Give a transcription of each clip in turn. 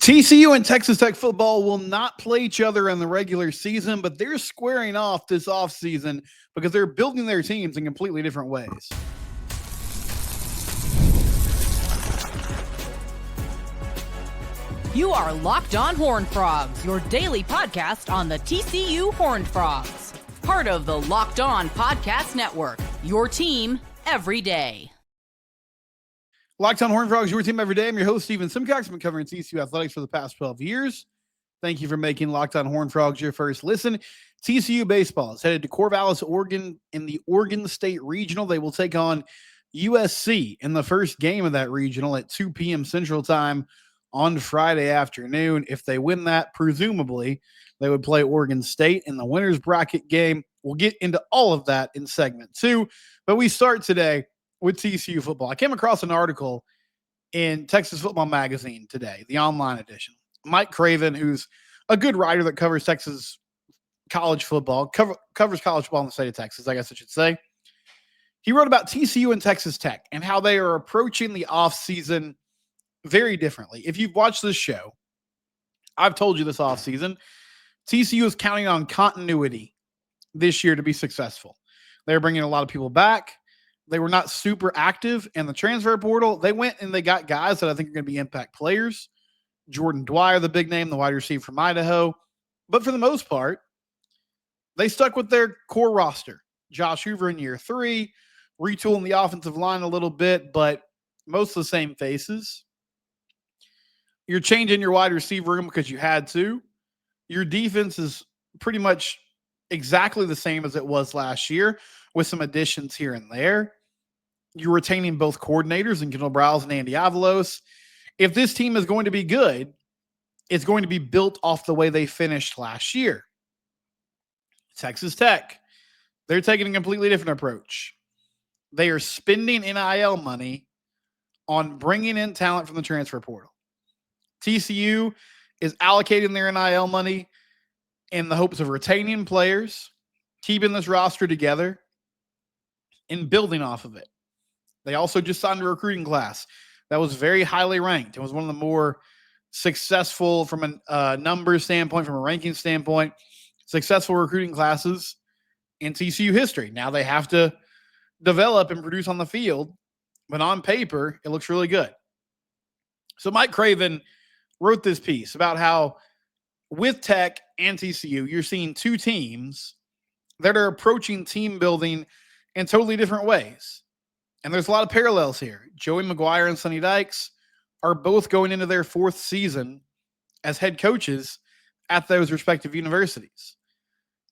TCU and Texas Tech football will not play each other in the regular season, but they're squaring off this offseason because they're building their teams in completely different ways. You are Locked On Horned Frogs, your daily podcast on the TCU Horned Frogs. Part of the Locked On Podcast Network, your team every day. Locked On Horned Frogs, your team every day. I'm your host, Steven Simcox. I've been covering TCU athletics for the past 12 years. Thank you for making Locked On Horned Frogs your first listen. TCU baseball is headed to Corvallis, Oregon in the Oregon State Regional. They will take on USC in the first game of that regional at 2 p.m. Central Time on Friday afternoon. If they win that, presumably, they would play Oregon State in the winner's bracket game. We'll get into all of that in segment 2, but we start today with TCU football. I came across an article in Texas Football Magazine today, the online edition. Mike Craven, who's a good writer that covers Texas college football, covers college football in the state of Texas, I guess I should say. He wrote about TCU and Texas Tech and how they are approaching the offseason very differently. If you've watched this show, I've told you this offseason, TCU is counting on continuity this year to be successful. They're bringing a lot of people back. They were not super active in the transfer portal. They went and they got guys that I think are going to be impact players. Jordan Dwyer, the big name, the wide receiver from Idaho. But for the most part, they stuck with their core roster. Josh Hoover in year 3, retooling the offensive line a little bit, but most of the same faces. You're changing your wide receiver room because you had to. Your defense is pretty much exactly the same as it was last year with some additions here and there. You're retaining both coordinators in Kendall Browse and Andy Avalos. If this team is going to be good, it's going to be built off the way they finished last year. Texas Tech, they're taking a completely different approach. They are spending NIL money on bringing in talent from the transfer portal. TCU is allocating their NIL money in the hopes of retaining players, keeping this roster together, and building off of it. They also just signed a recruiting class that was very highly ranked. It was one of the more successful from a numbers standpoint, from a ranking standpoint, successful recruiting classes in TCU history. Now they have to develop and produce on the field, but on paper, it looks really good. So Mike Craven wrote this piece about how with Tech and TCU, you're seeing two teams that are approaching team building in totally different ways. And there's a lot of parallels here. Joey McGuire and Sonny Dykes are both going into their 4th season as head coaches at those respective universities.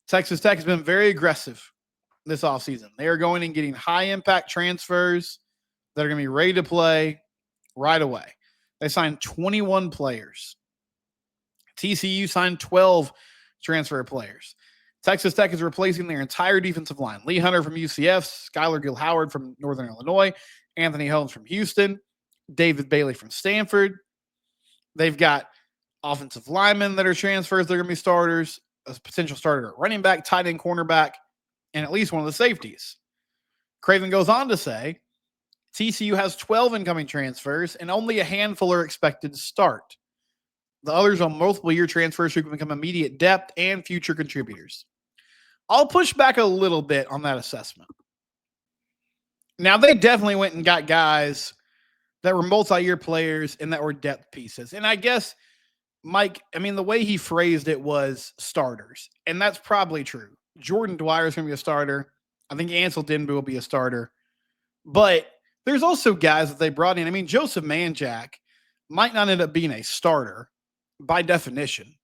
Texas Tech has been very aggressive this offseason. They are going and getting high-impact transfers that are going to be ready to play right away. They signed 21 players. TCU signed 12 transfer players. Texas Tech is replacing their entire defensive line. Lee Hunter from UCF, Skylar Gill-Howard from Northern Illinois, Anthony Holmes from Houston, David Bailey from Stanford. They've got offensive linemen that are transfers. They're going to be starters, a potential starter at running back, tight end, cornerback, and at least one of the safeties. Craven goes on to say, TCU has 12 incoming transfers, and only a handful are expected to start. The others are multiple-year transfers who can become immediate depth and future contributors. I'll push back a little bit on that assessment. Now, they definitely went and got guys that were multi-year players and that were depth pieces. And I guess, Mike, the way he phrased it was starters, and that's probably true. Jordan Dwyer is going to be a starter. I think Ansel Denby will be a starter. But there's also guys that they brought in. Joseph Manjack might not end up being a starter by definition,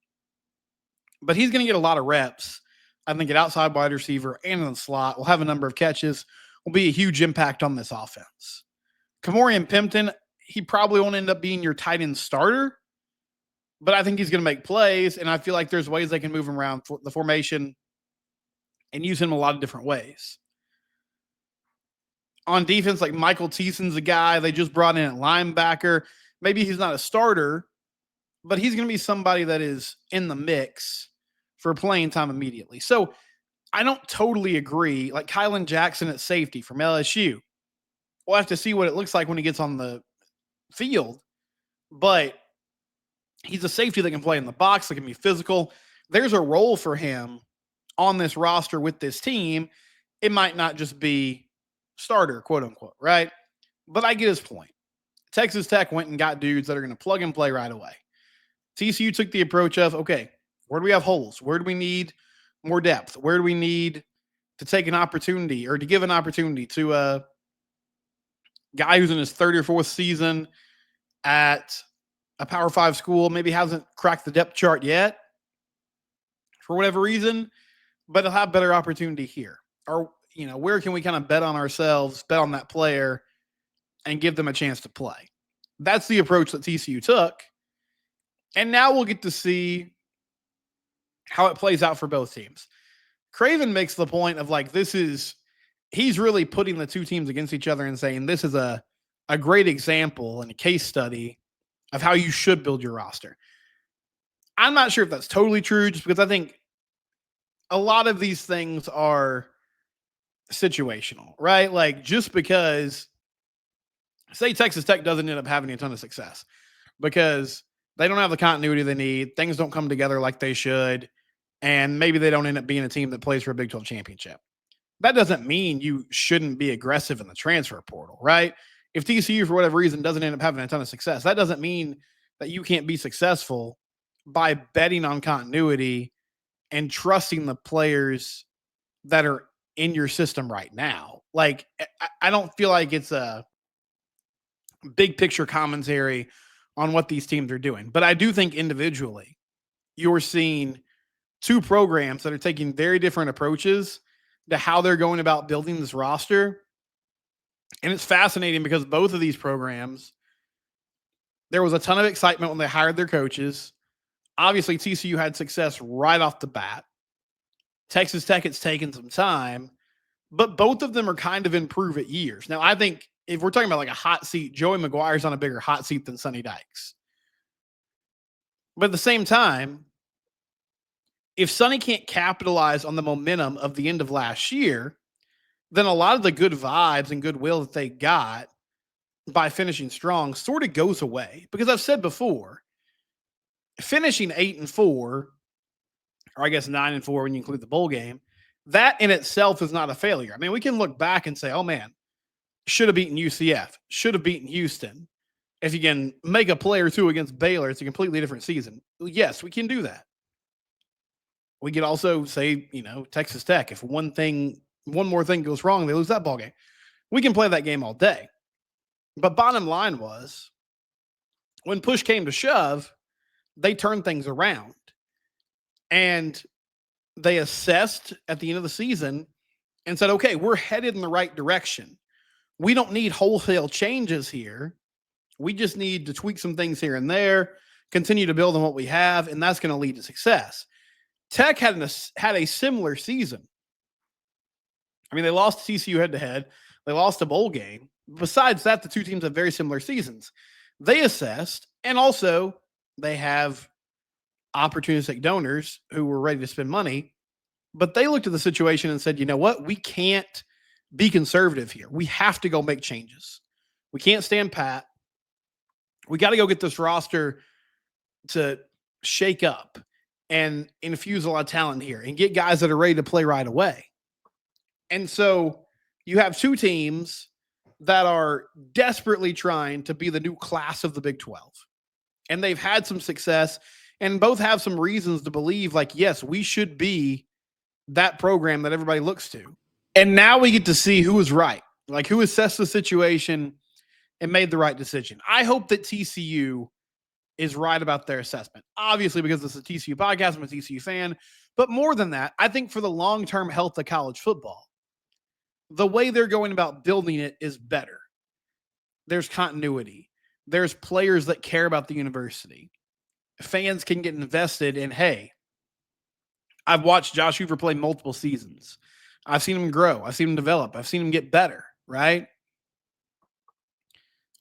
but he's going to get a lot of reps. I think at outside wide receiver and in the slot will have a number of catches, will be a huge impact on this offense. Kamorian Pimpton, he probably won't end up being your tight end starter, but I think he's going to make plays, and I feel like there's ways they can move him around for the formation and use him a lot of different ways. On defense, like Michael Teeson's a guy they just brought in at linebacker. Maybe he's not a starter, but he's going to be somebody that is in the mix for playing time immediately. So I don't totally agree. Like Kylan Jackson at safety from LSU. We'll have to see what it looks like when he gets on the field. But He's a safety that can play in the box, that can be physical. There's a role for him on this roster with this team. It might not just be starter, quote unquote, right? But I get his point. Texas Tech went and got dudes that are going to plug and play right away. TCU took the approach of, okay, where do we have holes? Where do we need more depth? Where do we need to take an opportunity or to give an opportunity to a guy who's in his third or fourth season at a Power 5 school, maybe hasn't cracked the depth chart yet for whatever reason, but he'll have better opportunity here? Or, where can we kind of bet on ourselves, bet on that player, and give them a chance to play? That's the approach that TCU took. And now we'll get to see how it plays out for both teams. Craven makes the point of he's really putting the two teams against each other and saying this is a great example and a case study of how you should build your roster. I'm not sure if that's totally true, just because I think a lot of these things are situational, right? Like, just because, say Texas Tech doesn't end up having a ton of success because they don't have the continuity they need, things don't come together like they should, and maybe they don't end up being a team that plays for a Big 12 championship. That doesn't mean you shouldn't be aggressive in the transfer portal, right? If TCU, for whatever reason, doesn't end up having a ton of success, that doesn't mean that you can't be successful by betting on continuity and trusting the players that are in your system right now. Like, I don't feel like it's a big picture commentary on what these teams are doing, but I do think individually you're seeing two programs that are taking very different approaches to how they're going about building this roster. And it's fascinating because both of these programs, there was a ton of excitement when they hired their coaches. Obviously, TCU had success right off the bat. Texas Tech, it's taken some time, but both of them are kind of in prove-it years. Now, I think if we're talking about like a hot seat, Joey McGuire's on a bigger hot seat than Sonny Dykes. But at the same time, if Sonny can't capitalize on the momentum of the end of last year, then a lot of the good vibes and goodwill that they got by finishing strong sort of goes away. Because I've said before, finishing 8-4, or I guess 9-4 when you include the bowl game, that in itself is not a failure. I mean, we can look back and say, oh man, should have beaten UCF, should have beaten Houston. If you can make a play or two against Baylor, it's a completely different season. Yes, we can do that. We could also say, Texas Tech, if one more thing goes wrong, they lose that ball game. We can play that game all day. But bottom line was, when push came to shove, they turned things around. And they assessed at the end of the season and said, okay, we're headed in the right direction. We don't need wholesale changes here. We just need to tweak some things here and there, continue to build on what we have, and that's going to lead to success. Tech had a similar season. I mean, they lost to TCU head-to-head. They lost a bowl game. Besides that, the two teams have very similar seasons. They assessed, and also they have opportunistic donors who were ready to spend money, but they looked at the situation and said, you know what? We can't be conservative here. We have to go make changes. We can't stand pat. We got to go get this roster to shake up and infuse a lot of talent here and get guys that are ready to play right away. And so you have two teams that are desperately trying to be the new class of the Big 12. And they've had some success and both have some reasons to believe, like, yes, we should be that program that everybody looks to. And now we get to see who was right, like who assessed the situation and made the right decision. I hope that TCU is right about their assessment. Obviously, because it's a TCU podcast, I'm a TCU fan. But more than that, I think for the long-term health of college football, the way they're going about building it is better. There's continuity. There's players that care about the university. Fans can get invested in, hey, I've watched Josh Hoover play multiple seasons. I've seen him grow. I've seen him develop. I've seen him get better, right?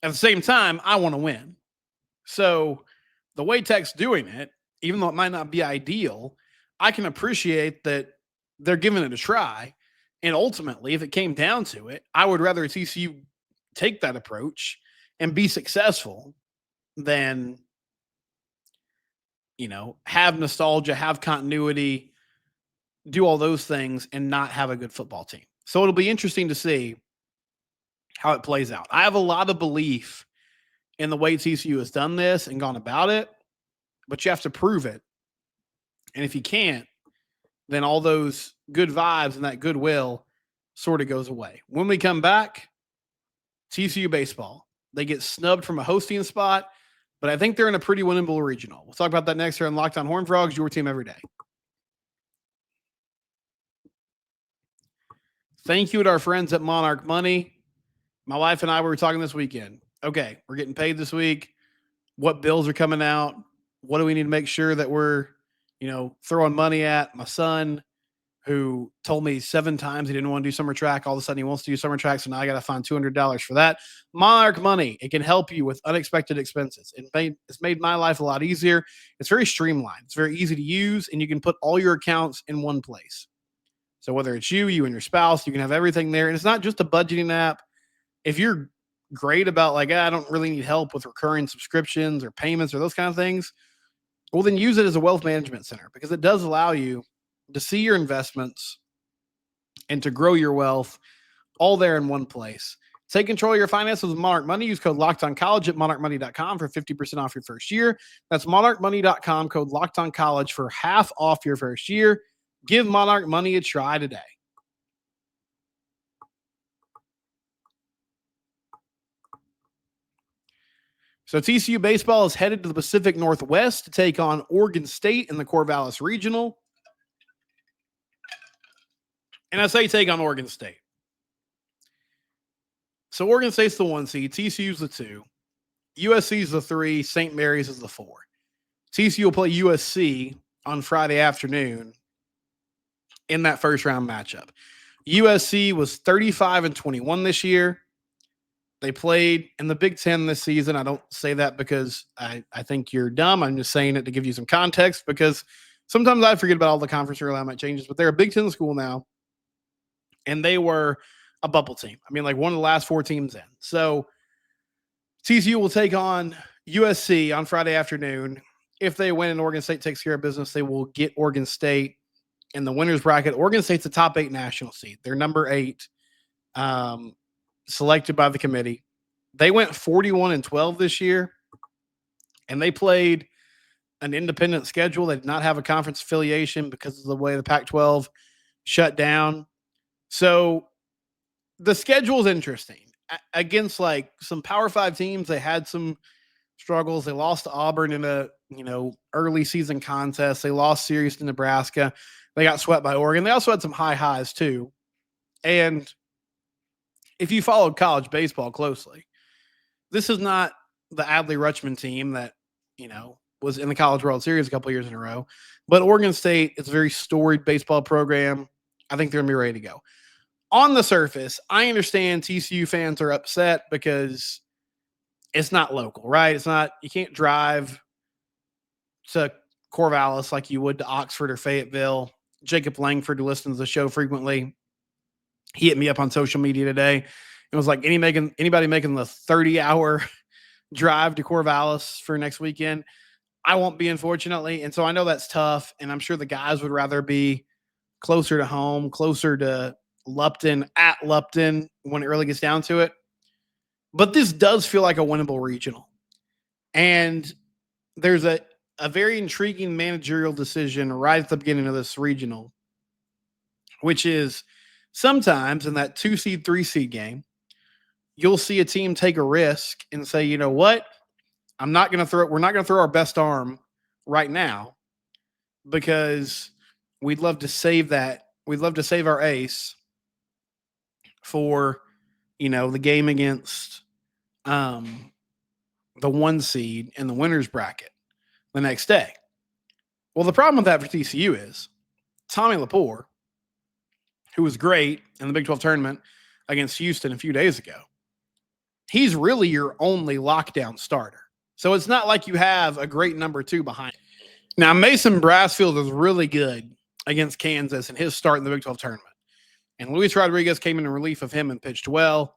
At the same time, I want to win. So the way Tech's doing it, even though it might not be ideal, I can appreciate that they're giving it a try. And ultimately, if it came down to it, I would rather TCU take that approach and be successful than have nostalgia, have continuity, do all those things, and not have a good football team. So it'll be interesting to see how it plays out. I have a lot of belief in the way TCU has done this and gone about it, but you have to prove it. And if you can't, then all those good vibes and that goodwill sort of goes away. When we come back, TCU baseball. They get snubbed from a hosting spot, but I think they're in a pretty winnable regional. We'll talk about that next here on Locked On Horned Frogs, your team every day. Thank you to our friends at Monarch Money. My wife and I were talking this weekend. Okay, we're getting paid this week. What bills are coming out? What do we need to make sure that we're, throwing money at? My son, who told me 7 times he didn't want to do summer track, all of a sudden he wants to do summer track, so now I got to find $200 for that. Monarch Money, it can help you with unexpected expenses. It's made my life a lot easier. It's very streamlined. It's very easy to use, and you can put all your accounts in one place. So whether it's you and your spouse, you can have everything there. And it's not just a budgeting app. If you're great about I don't really need help with recurring subscriptions or payments or those kind of things, well, then use it as a wealth management center, because it does allow you to see your investments and to grow your wealth all there in one place. Take control of your finances with Monarch Money. Use code LOCKEDONCollege at monarchmoney.com for 50% off your first year. That's monarchmoney.com, code LOCKEDONCollege for half off your first year. Give Monarch Money a try today. So TCU baseball is headed to the Pacific Northwest to take on Oregon State in the Corvallis Regional. And I say take on Oregon State. So Oregon State's the 1 seed, TCU's the 2, USC's the 3, St. Mary's is the 4. TCU will play USC on Friday afternoon in that first round matchup. USC was 35-21 this year. They played in the Big Ten this season. I don't say that because I think you're dumb. I'm just saying it to give you some context, because sometimes I forget about all the conference alignment changes, but they're a Big Ten school now, and they were a bubble team. I mean, one of the last 4 teams in. So TCU will take on USC on Friday afternoon. If they win and Oregon State takes care of business, they will get Oregon State in the winner's bracket. Oregon State's a top 8 national seed. They're number 8. Selected by the committee. They went 41-12 this year, and they played an independent schedule. They did not have a conference affiliation because of the way the Pac-12 shut down. So the schedule is interesting. Against some Power 5 teams, they had some struggles. They lost to Auburn in a early season contest. They lost series to Nebraska. They got swept by Oregon. They also had some high highs too. And if you followed college baseball closely, this is not the Adley Rutschman team that, was in the College World Series a couple of years in a row. But Oregon State is a very storied baseball program. I think they're going to be ready to go. On the surface, I understand TCU fans are upset because it's not local, right? It's not, you can't drive to Corvallis like you would to Oxford or Fayetteville. Jacob Langford, who listens to the show frequently, he hit me up on social media today. It was like anybody making the 30-hour drive to Corvallis for next weekend. I won't be, unfortunately. And so I know that's tough, and I'm sure the guys would rather be closer to home, closer to Lupton, at Lupton when it really gets down to it. But this does feel like a winnable regional. And there's a very intriguing managerial decision right at the beginning of this regional, which is sometimes in that 2 seed, 3 seed game, you'll see a team take a risk and say, you know what? We're not going to throw our best arm right now because we'd love to save that. We'd love to save our ace for, the game against the 1 seed in the winner's bracket the next day. Well, the problem with that for TCU is Tommy Lepore, who was great in the Big 12 tournament against Houston a few days ago, he's really your only lockdown starter. So it's not like you have a great number 2 behind him. Now, Mason Brassfield was really good against Kansas in his start in the Big 12 tournament. And Luis Rodriguez came in relief of him and pitched well.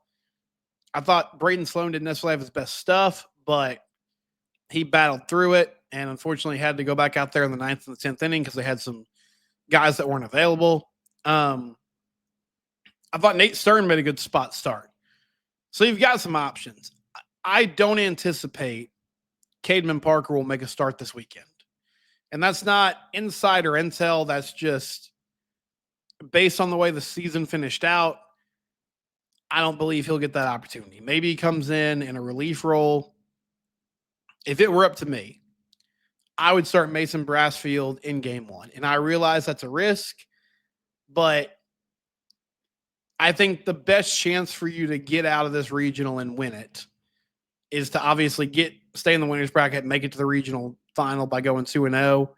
I thought Braden Sloan didn't necessarily have his best stuff, but he battled through it. and unfortunately had to go back out there in the 9th and the 10th inning because they had some guys that weren't available. I thought Nate Stern made a good spot start. So you've got some options. I don't anticipate Cademan Parker will make a start this weekend. And that's not insider intel. That's just based on the way the season finished out. I don't believe he'll get that opportunity. Maybe he comes in a relief role. If it were up to me, I would start Mason Brassfield in game 1. And I realize that's a risk, but I think the best chance for you to get out of this regional and win it is to obviously stay in the winners bracket, make it to the regional final by going 2-0.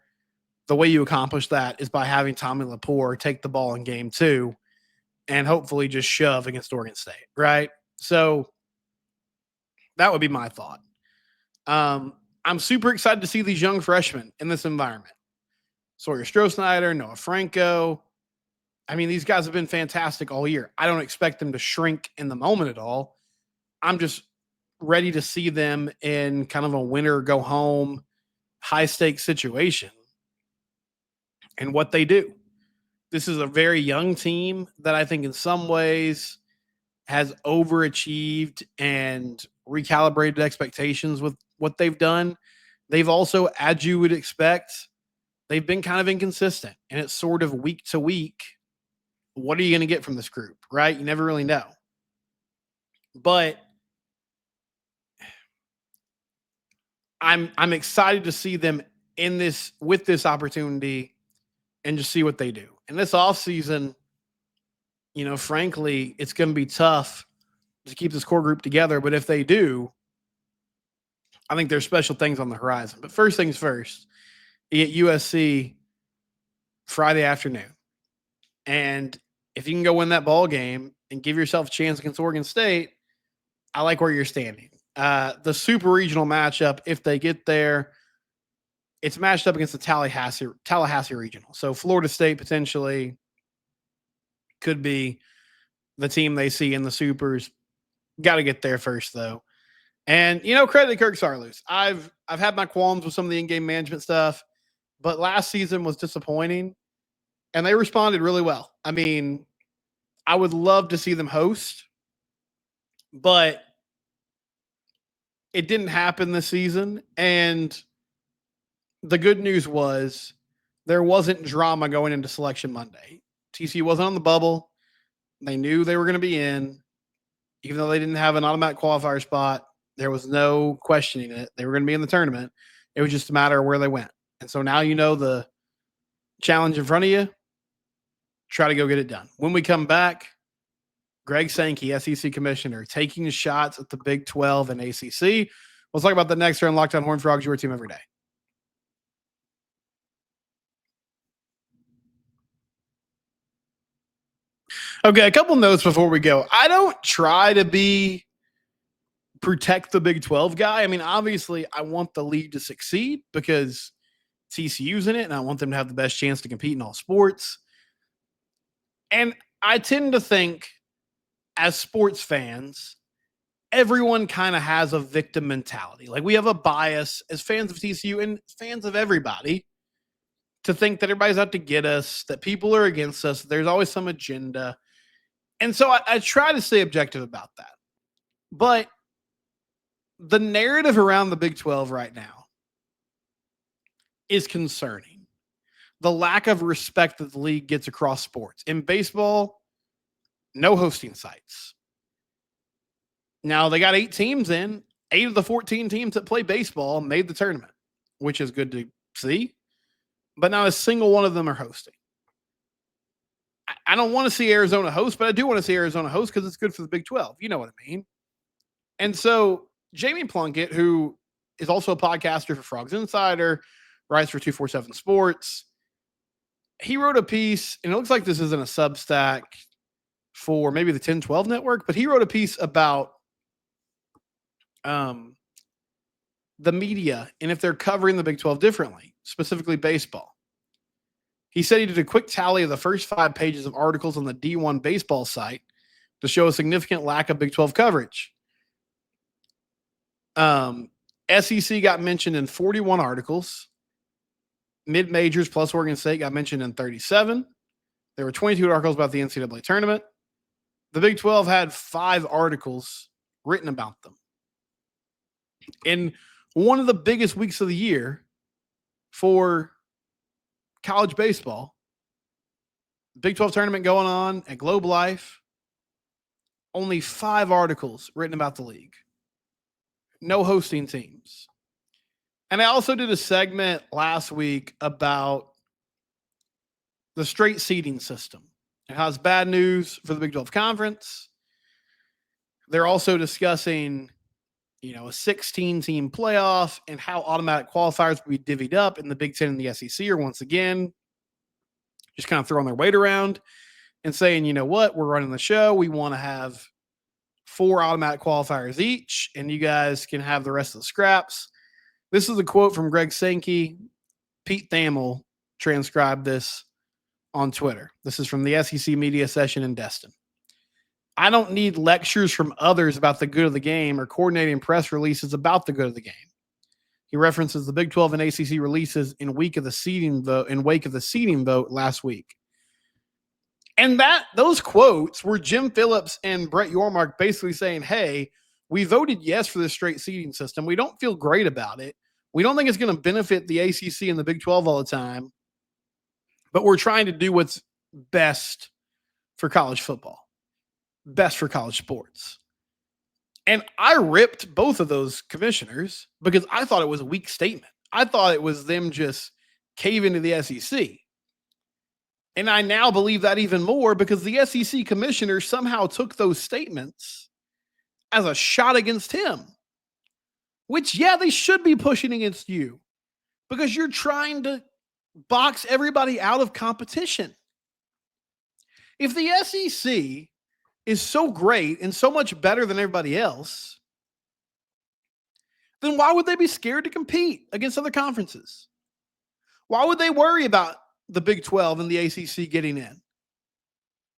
The way you accomplish that is by having Tommy Lepore take the ball in game 2 and hopefully just shove against Oregon State, right? So that would be my thought. I'm super excited to see these young freshmen in this environment. Sawyer Stroh-Snyder, Noah Franco. I mean, these guys have been fantastic all year. I don't expect them to shrink in the moment at all. I'm just ready to see them in kind of a winner go home, high stakes situation and what they do. This is a very young team that I think in some ways has overachieved and recalibrated expectations with what they've done. They've also, as you would expect, they've been kind of inconsistent, and it's sort of week to week. What are you going to get from this group, right? You never really know. But I'm excited to see them in this with this opportunity and just see what they do. And this offseason, frankly, it's going to be tough to keep this core group together. But if they do, I think there's special things on the horizon. But first things first, you get USC Friday afternoon. And if you can go win that ball game and give yourself a chance against Oregon State, I like where you're standing. The super regional matchup, if they get there, it's matched up against the Tallahassee regional. So Florida State potentially could be the team they see in the supers. Got to get there first, though. And, credit to Kirk Saarloos. I've had my qualms with some of the in-game management stuff, but last season was disappointing, and they responded really well. I mean, I would love to see them host, but it didn't happen this season. And the good news was there wasn't drama going into Selection Monday. TCU wasn't on the bubble. They knew they were going to be in. Even though they didn't have an automatic qualifier spot, there was no questioning it. They were going to be in the tournament. It was just a matter of where they went. And so now you know the challenge in front of you. Try to go get it done. When we come back, Greg Sankey, SEC commissioner, taking shots at the Big 12 and ACC. We'll talk about that next here on Locked On Horned Frogs, your team every day. Okay, a couple notes before we go. I don't try to protect the Big 12 guy. I mean, obviously, I want the league to succeed because TCU's in it, and I want them to have the best chance to compete in all sports. And I tend to think, as sports fans, everyone kind of has a victim mentality. Like, we have a bias as fans of TCU and fans of everybody to think that everybody's out to get us, that people are against us. There's always some agenda. And so I try to stay objective about that. But the narrative around the Big 12 right now is concerning. The lack of respect that the league gets across sports. In baseball, no hosting sites. Now, they got 8 teams in. 8 of the 14 teams that play baseball made the tournament, which is good to see. But not a single one of them are hosting. I don't want to see Arizona host, but I do want to see Arizona host because it's good for the Big 12. You know what I mean? And so Jamie Plunkett, who is also a podcaster for Frogs Insider, writes for 247 Sports, he wrote a piece, and it looks like this isn't a Substack for maybe the 10-12 network, but he wrote a piece about the media and if they're covering the Big 12 differently, specifically baseball. He said he did a quick tally of the first 5 pages of articles on the D1 baseball site to show a significant lack of Big 12 coverage. SEC got mentioned in 41 articles. Mid-majors plus Oregon State got mentioned in 37. There were 22 articles about the NCAA tournament. The Big 12 had 5 articles written about them. In one of the biggest weeks of the year for college baseball, Big 12 tournament going on at Globe Life, only 5 articles written about the league. No hosting teams. And I also did a segment last week about the straight seeding system and how it's bad news for the Big 12 Conference. They're also discussing, a 16-team playoff and how automatic qualifiers will be divvied up in the Big Ten and the SEC are once again just kind of throwing their weight around and saying, you know what, we're running the show. We want to have 4 automatic qualifiers each, and you guys can have the rest of the scraps. This is a quote from Greg Sankey. Pete Thamel transcribed this on Twitter. This is from the SEC media session in Destin. I don't need lectures from others about the good of the game or coordinating press releases about the good of the game. He references the Big 12 and ACC releases in wake of the seeding vote last week. And those quotes were Jim Phillips and Brett Yormark basically saying, hey, we voted yes for this straight seeding system. We don't feel great about it. We don't think it's going to benefit the ACC and the Big 12 all the time, but we're trying to do what's best for college football, best for college sports. And I ripped both of those commissioners because I thought it was a weak statement. I thought it was them just caving to the SEC. And I now believe that even more because the SEC commissioner somehow took those statements as a shot against him, which, yeah, they should be pushing against you because you're trying to box everybody out of competition. If the SEC is so great and so much better than everybody else, then why would they be scared to compete against other conferences? Why would they worry about the Big 12 and the ACC getting in?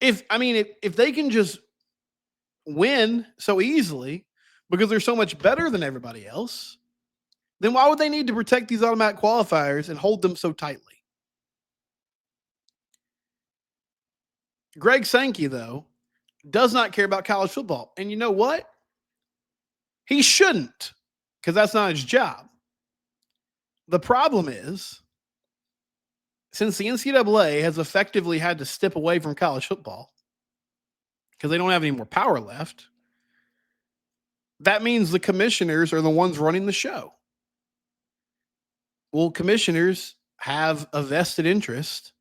If they can just win so easily because they're so much better than everybody else, then why would they need to protect these automatic qualifiers and hold them so tightly? Greg Sankey, though, does not care about college football. And you know what? He shouldn't, because that's not his job. The problem is, since the NCAA has effectively had to step away from college football because they don't have any more power left, that means the commissioners are the ones running the show. Well, commissioners have a vested interest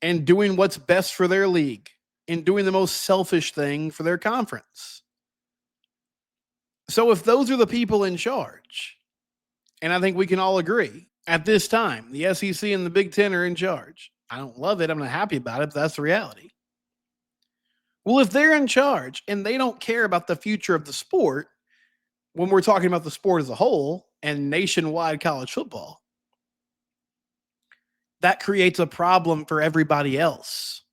in doing what's best for their league and doing the most selfish thing for their conference. So if those are the people in charge, and I think we can all agree, at this time, the SEC and the Big Ten are in charge. I don't love it. I'm not happy about it, but that's the reality. Well, if they're in charge and they don't care about the future of the sport, when we're talking about the sport as a whole and nationwide college football, that creates a problem for everybody else.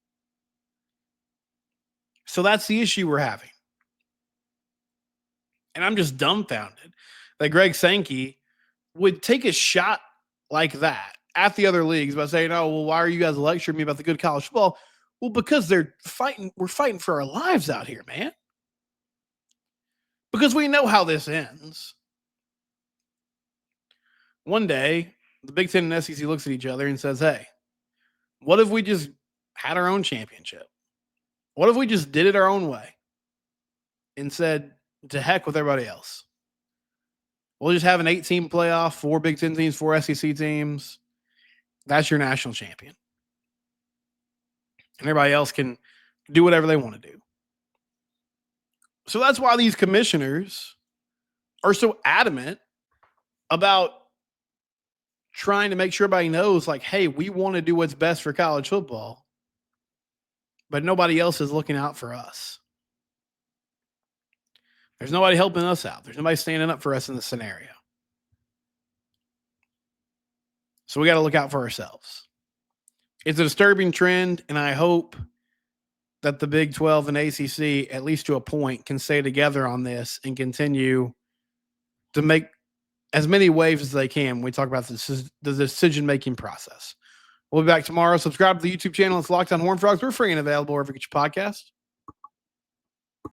So that's the issue we're having. And I'm just dumbfounded that Greg Sankey would take a shot like that at the other leagues by saying, oh, well, why are you guys lecturing me about the good college football? Well, because we're fighting for our lives out here, man. Because we know how this ends. One day, the Big Ten and SEC looks at each other and says, hey, what if we just had our own championship? What if we just did it our own way and said, to heck with everybody else? We'll just have an 8-team playoff, 4 Big Ten teams, 4 SEC teams. That's your national champion. And everybody else can do whatever they want to do. So that's why these commissioners are so adamant about trying to make sure everybody knows, like, hey, we want to do what's best for college football, but nobody else is looking out for us. There's nobody helping us out. There's nobody standing up for us in this scenario. So we got to look out for ourselves. It's a disturbing trend, and I hope that the Big 12 and ACC, at least to a point, can stay together on this and continue to make as many waves as they can when we talk about the decision-making process. We'll be back tomorrow. Subscribe to the YouTube channel. It's Locked On Horned Frogs. We're free and available wherever you get your podcast.